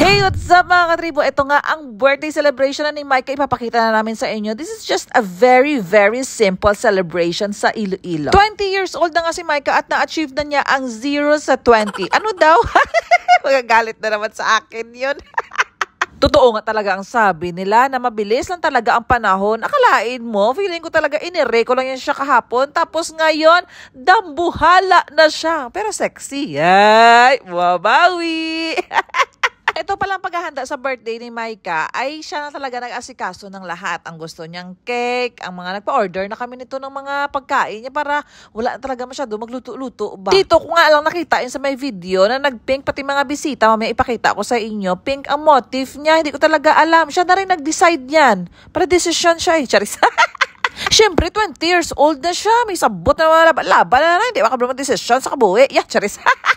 Hey, what's up mga katribo? Ito nga ang birthday celebration na ni Micah. Ipapakita na namin sa inyo. This is just a very, very simple celebration sa Iloilo. 20 years old na nga si Micah at na-achieve na niya ang 0 sa 20. Ano daw? Magagalit na naman sa akin yun. Totoo nga talaga ang sabi nila na mabilis lang talaga ang panahon. Akalain mo, feeling ko talaga inire ko lang yan siya kahapon. Tapos ngayon, dambuhala na siya. Pero sexy. Ay, wabawi. Ito palang paghahanda sa birthday ni Micah ay siya na talaga nag-asikaso ng lahat. Ang gusto niyang cake, ang mga nagpa-order na kami nito ng mga pagkain niya para wala talaga masyado magluto-luto ba. Dito ko nga lang nakita yun sa may video na nag-pink pati mga bisita. Mamaya ipakita ko sa inyo. Pink ang motif niya. Hindi ko talaga alam. Siya na rin nag-decide yan. Para decision siya eh. Charis. Siyempre, 20 years old na siya. May sabot na laban na rin. Hindi makabala mag-desisyon sa kabuhi. Yeah, charis.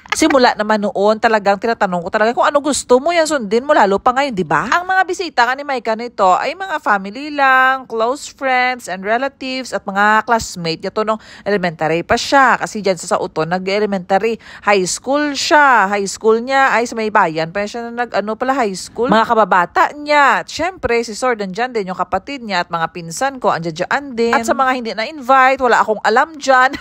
Simula naman noon, talagang tinatanong ko talaga kung ano gusto mo, yan sundin mo lalo pa ngayon, di ba? Ang mga bisita ka ni Micah nito ay mga family lang, close friends and relatives at mga classmate niya to nung elementary pa siya. Kasi dyan sa Sauton, nag-elementary. High school siya. High school niya ay sa may bayan. Pa siya na high school. Mga kababata niya. At syempre, si Sor dyan din, yung kapatid niya at mga pinsan ko, andyan din. At sa mga hindi na-invite, wala akong alam dyan.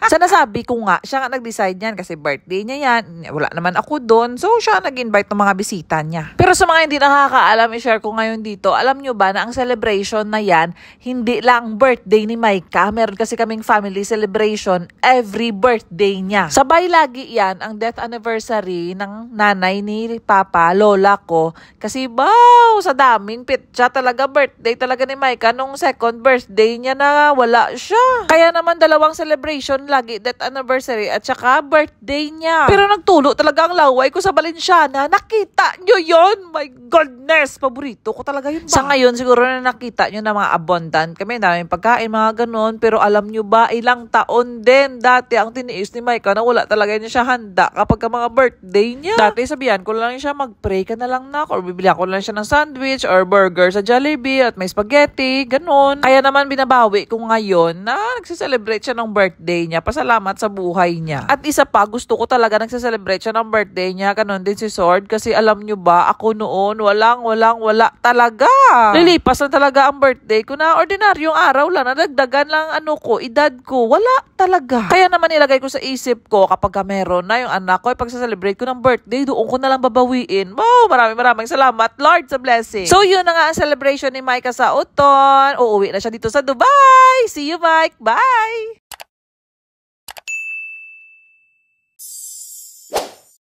Sa nasabi ko nga, siya nga nag-decide niyan kasi birthday niya yan. Wala naman ako doon. So, siya nag-invite ng mga bisita niya. Pero sa mga hindi nakakaalam, i-share ko ngayon dito. Alam nyo ba na ang celebration na yan, hindi lang birthday ni Micah. Meron kasi kaming family celebration every birthday niya. Sabay lagi yan ang death anniversary ng nanay ni Papa, lola ko. Kasi wow, sa daming pitsa talaga birthday talaga ni Micah nung second birthday niya na wala siya. Kaya naman dalawang celebration lagi, death anniversary at saka birthday niya. Pero nagtulo talaga ang laway ko sa Balenciana. Nakita nyo yun? My goodness! Paborito ko talaga yun ba? Sa ngayon, siguro na nakita nyo na mga abundant kami. Daming pagkain, mga ganon. Pero alam nyo ba, ilang taon din dati ang tiniis ni Micah na wala talaga niya siya handa kapag ka mga birthday niya. Dati sabihan ko lang siya, mag-pray ka na lang na or bibili ko lang siya ng sandwich or burger sa Jollibee at may spaghetti, ganon. Kaya naman binabawi ko ngayon na nagsiselebrate siya ng birthday niya. Pasalamat sa buhay niya. At isa pa, gusto ko talaga nagsiselebrate siya ng birthday niya. Ganon din si Sword. Kasi alam nyo ba, ako noon, wala talaga. Lilipas na talaga ang birthday ko na ordinaryong araw lang. Nadagdagan lang edad ko. Wala talaga. Kaya naman ilagay ko sa isip ko, kapag meron na yung anak ko, pag-celebrate ko ng birthday, doon ko na lang babawiin. Wow, maraming salamat, Lord, sa blessing. So, yun na nga ang celebration ni Micah sa Sauton. Uuwi na siya dito sa Dubai. See you, Mike. Bye!